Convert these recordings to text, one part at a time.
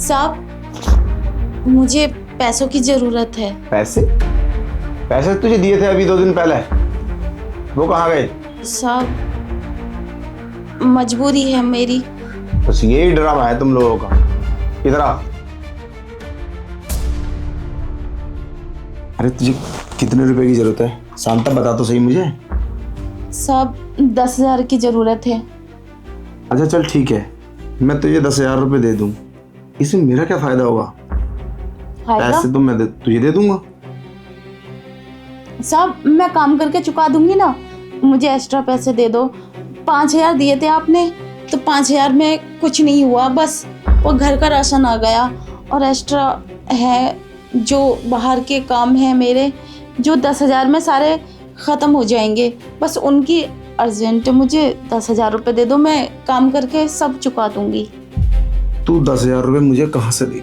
साहब मुझे पैसों की जरूरत है। पैसे? पैसे तुझे दिए थे अभी 2 दिन पहले, वो कहाँ गए? साहब मजबूरी है मेरी। बस यही ड्रामा है तुम लोगों का। इधर आ। अरे तुझे कितने रुपए की जरूरत है शांता, बता तो सही मुझे। साहब 10,000 की जरूरत है। अच्छा चल ठीक है, मैं तुझे 10,000 रुपये दे दूं। इसमें मेरा क्या फायदा होगा? फायदा? पैसे तो मैं तुझे दे दूंगा। साहब मैं काम करके चुका दूंगी ना, मुझे एक्स्ट्रा पैसे दे दो। 5,000 दिए थे आपने, तो 5,000 में कुछ नहीं हुआ, बस वो घर का राशन आ गया। और एक्स्ट्रा है जो बाहर के काम है मेरे, जो 10,000 में सारे ख़त्म हो जाएंगे। बस उनकी अर्जेंट, मुझे 10,000 रुपये दे दो, मैं काम करके सब चुका दूंगी। तू 10,000 रुपये मुझे कहाँ से देगी?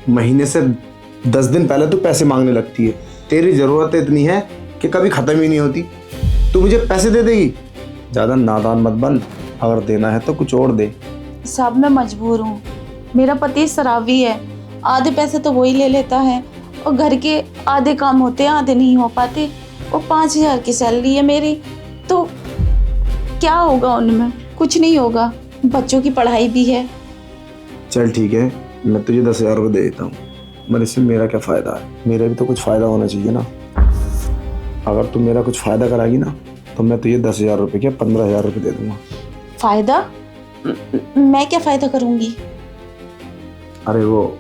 महीने से 10 दिन पहले तू पैसे मांगने लगती है। तेरी ज़रूरत इतनी है कि कभी ख़त्म ही नहीं होती। तू मुझे पैसे दे देगी? ज़्यादा नादान मत बन, अगर देना है तो कुछ और दे। साहब मैं मजबूर हूँ, मेरा पति शराबी है, आधे पैसे तो वही ले लेता है और घर के आधे काम होते हैं, आधे नहीं हो पाते। और 5,000 की सैलरी है मेरी, तो क्या होगा उनमें? कुछ नहीं होगा, बच्चों की पढ़ाई भी है। चल ठीक है, मैं तुझे 10,000 रुपये दे देता हूँ, मगर इसमें मेरा क्या फ़ायदा है? मेरा भी तो कुछ फ़ायदा होना चाहिए ना। अगर तू मेरा कुछ फ़ायदा कराएगी ना, तो मैं तुझे 10,000 रुपये क्या 15,000 रुपये दे दूँगा। फ़ायदा? मैं क्या फ़ायदा करूँगी? अरे वो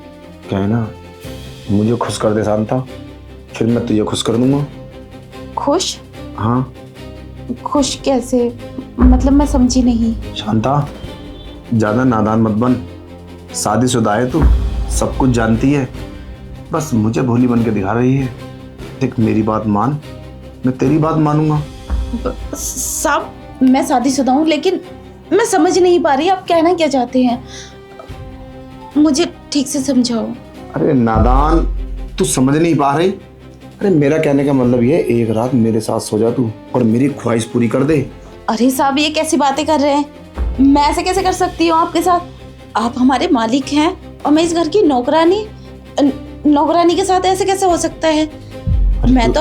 क्या है ना, मुझे खुश कर दे शांता, फिर मैं तुझे खुश कर दूँगा। खुश? हाँ। खुश कैसे? मतलब मैं समझी नहीं। शांता ज़्यादा नादान मत बन, शादीशुदा है तू, सब कुछ जानती है, बस मुझे भोली बन के दिखा रही है। देख मेरी बात मान, मैं तेरी बात मानूंगा। साहब मैं शादीशुदा हूँ, लेकिन मैं समझ नहीं पा रही आप कहना क्या चाहते हैं, मुझे ठीक से समझाओ। अरे नादान, तू समझ नहीं पा रही? अरे मेरा कहने का मतलब ये, एक रात मेरे साथ सो जा तू और मेरी ख्वाहिश पूरी कर दे। अरे साहब ये कैसी बातें कर रहे हैं? मैं ऐसे कैसे कर सकती हूँ आपके साथ? आप हमारे मालिक हैं और मैं इस घर की नौकरानी के साथ ऐसे कैसे हो सकता है? मैं तो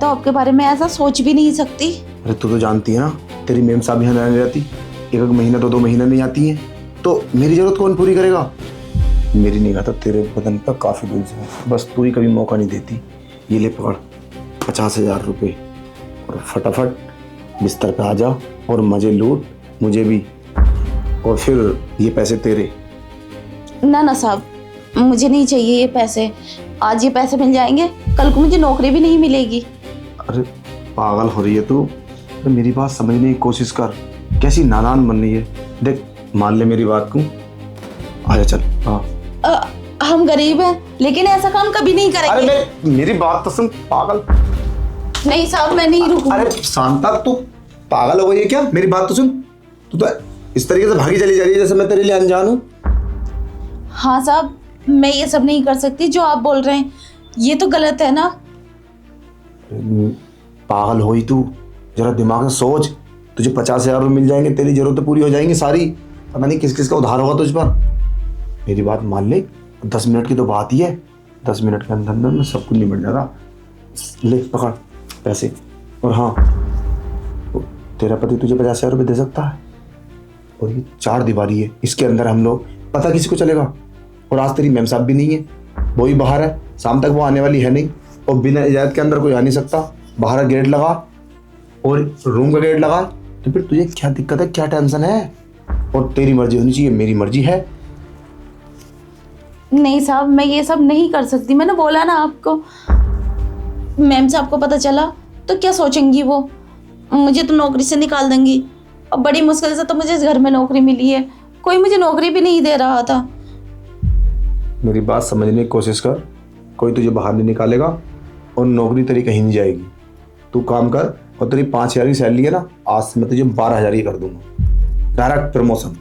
आपके बारे में ऐसा सोच भी नहीं सकती। अरे तू तो जानती है ना, तेरी मेम साहब यहाँ नहीं रहती, एक महीना 2 महीना नहीं आती है, तो मेरी जरूरत कौन पूरी करेगा? मेरी निगाह तो तेरे बदन पर काफ़ी दूर से है, बस तू ही कभी मौका नहीं देती। ये ले पकड़ 50,000 रुपये और फटाफट बिस्तर पे आ जा और मज़े लूट, मुझे भी, और फिर ये पैसे तेरे। ना साहब, मुझे नहीं चाहिए ये पैसे। आज ये पैसे मिल जाएंगे, कल को मुझे नौकरी भी नहीं मिलेगी। अरे पागल हो रही है तू? तो मेरी बात समझने की कोशिश कर, कैसी नादान बन रही है। देख मान ले मेरी बात को, आजा चल। हाँ हम गरीब हैं, लेकिन ऐसा काम कभी नहीं करेंगे। अरे मेरी बात तो सुन पागल। नहीं साहब मैं नहीं रुकूंगी। अरे शांता तू पागल हो गई है क्या? मेरी बात तो सुन, तू तो इस तरीके से भागी चली जा रही है जैसे मैं तेरे लिए अनजान हूँ। हाँ साहब मैं ये सब नहीं कर सकती जो आप बोल रहे हैं, ये तो गलत है ना। पागल हो ही तू, जरा दिमाग से सोच। तुझे 50,000 रुपये मिल जाएंगे, तेरी जरूरतें पूरी हो जाएंगी सारी, पता नहीं किस किस का उधार होगा तुझ पर। मेरी बात मान ले, 10 मिनट की तो बात ही है, 10 मिनट के अंदर अंदर में सब कुछ निपट जाएगा। ले पकड़ पैसे। और हाँ, तेरा पति तुझे 50,000 रुपये दे सकता है, और ये 4 दीवारी है, इसके अंदर हम लोग, पता किसी को चलेगा? और आज तेरी मेम साहब भी नहीं है, वो ही बाहर है, शाम तक वो आने वाली है नहीं, और बिना इजाज़त के अंदर कोई आ नहीं सकता। बाहर गेट लगा और रूम का गेट लगा, तो फिर तुझे क्या दिक्कत है, क्या टेंशन है? और तेरी मर्जी होनी चाहिए, मेरी मर्जी है। नहीं साहब मैं ये सब नहीं कर सकती, मैंने बोला ना आपको। मैम साहब को पता चला तो क्या सोचेंगी वो? मुझे तो नौकरी से निकाल देंगी, और बड़ी मुश्किल से तो मुझे इस घर में नौकरी मिली है, कोई मुझे नौकरी भी नहीं दे रहा था। मेरी बात समझने की कोशिश कर, कोई तुझे बाहर नहीं निकालेगा और नौकरी तेरी कहीं नहीं जाएगी। तू काम कर, और तेरी 5,000 की सैलरी है ना, आज से मैं तुझे 12,000 ही कर दूंगा, डायरेक्ट प्रमोशन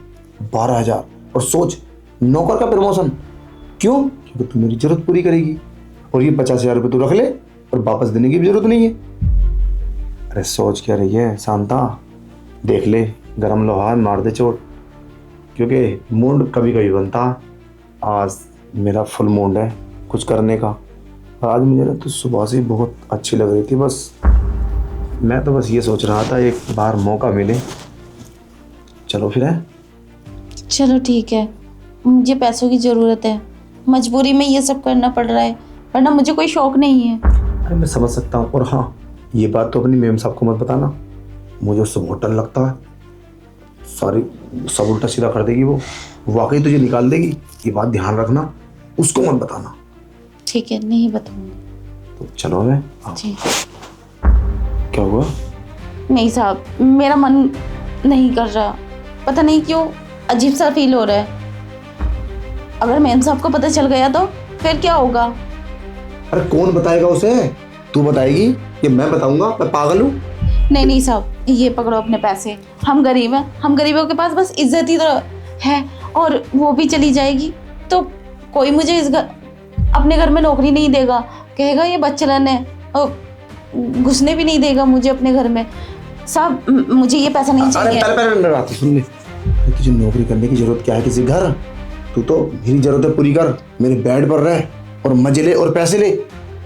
12,000। और सोच, नौकर का प्रमोशन। क्यों? क्योंकि तू मेरी जरूरत पूरी करेगी, और ये 50,000 रुपये तू रख ले, और वापस देने की भी जरूरत नहीं है। अरे सोच क्या रही है शांता? देख ले, गरम लोहा मार दे चोट, क्योंकि मूड कभी कभी बनता, आज मेरा फुल मूड है कुछ करने का। और आज मुझे ना तो सुबह से ही बहुत अच्छी लग रही थी। बस मैं तो बस ये सोच रहा था एक बार मौका मिले। चलो फिर है। चलो ठीक है, मुझे पैसों की ज़रूरत है, मजबूरी में ये सब करना पड़ रहा है, वरना मुझे कोई शौक नहीं है। अरे मैं समझ सकता हूँ। और हाँ, ये बात तो अपनी मेम साहब को मत बताना, मुझे उससे बहुत डर लगता है। सारी सब उल्टा सीधा कर देगी वो, वाकई तुझे निकाल देगी। ये बात ध्यान रखना, उसको मत बताना। ठीक है, नहीं बताऊंगी। तो चलो मैं। हाँ। जी क्या हुआ? नहीं साहब, मेरा मन नहीं कर रहा, पता नहीं क्यों अजीब सा फील हो रहा है। अगर मैम साहब को पता चल गया तो फिर क्या होगा? अरे कौन बताएगा उसे? तू बताएगी कि मैं बताऊंगा? मैं पागल हूँ? नहीं नहीं साहब, ये पकड़ो अपने पैसे। हम गरीब हैं, हम गरीबों के पास बस इज्जत ही तो है, और वो भी चली जाएगी तो कोई मुझे अपने घर में नौकरी नहीं देगा, कहेगा ये बच्चलन है, और घुसने भी नहीं देगा मुझे अपने घर में। साहब मुझे ये पैसा नहीं चाहिए। अरे पहले बात सुन ले। अरे तुझे नौकरी करने की जरूरत क्या है किसी घर? तू तो मेरी जरूरतें पूरी कर, मेरे बेड पर रह और मजे ले और पैसे ले।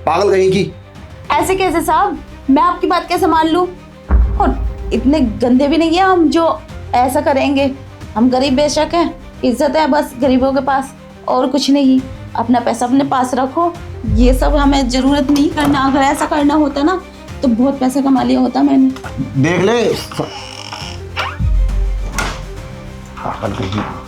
पागल कहीं की। ऐसे कैसे साहब, मैं आपकी बात कैसे मान लूं? और इतने गंदे भी नहीं है हम जो ऐसा करेंगे। हम गरीब बेशक हैं, इज्जत है बस गरीबों के पास, और कुछ नहीं। अपना पैसा अपने पास रखो, ये सब हमें जरूरत नहीं करना। अगर ऐसा करना होता ना तो बहुत पैसा कमा लिया होता मैंने। देख ले। पागल कहीं की।